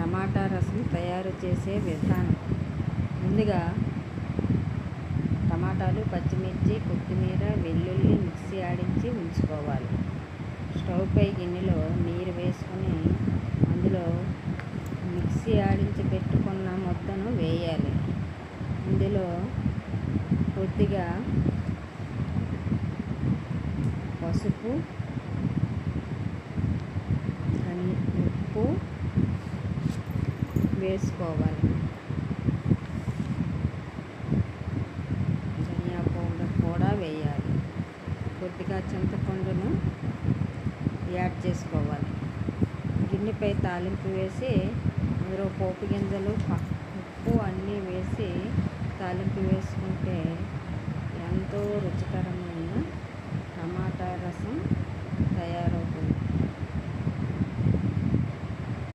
టమాటా రసం తయారు చేసే విధానం. ముందుగా టమాటాలు, పచ్చిమిర్చి, కొత్తిమీర, వెల్లుల్లి మిక్సీ ఆడించి ఉంచుకోవాలి. స్టవ్ పై గిన్నెలో నీరు వేసుకొని అందులో మిక్సీ ఆడించి పెట్టుకున్న ముద్దను వేయాలి. ఇందులో కొద్దిగా పసుపు, ఉప్పు వేసుకోవాలి. ధనియా పౌడర్ కూడా వేయాలి. కొద్దిగా చింతపండును యాడ్ చేసుకోవాలి. గిన్నెపై తాలింపు వేసి అందులో పోపు గింజలు, ఉప్పు అన్నీ వేసి తాలింపు వేసుకుంటే ఎంతో రుచికరమైన టమాటా రసం తయారవుతుంది.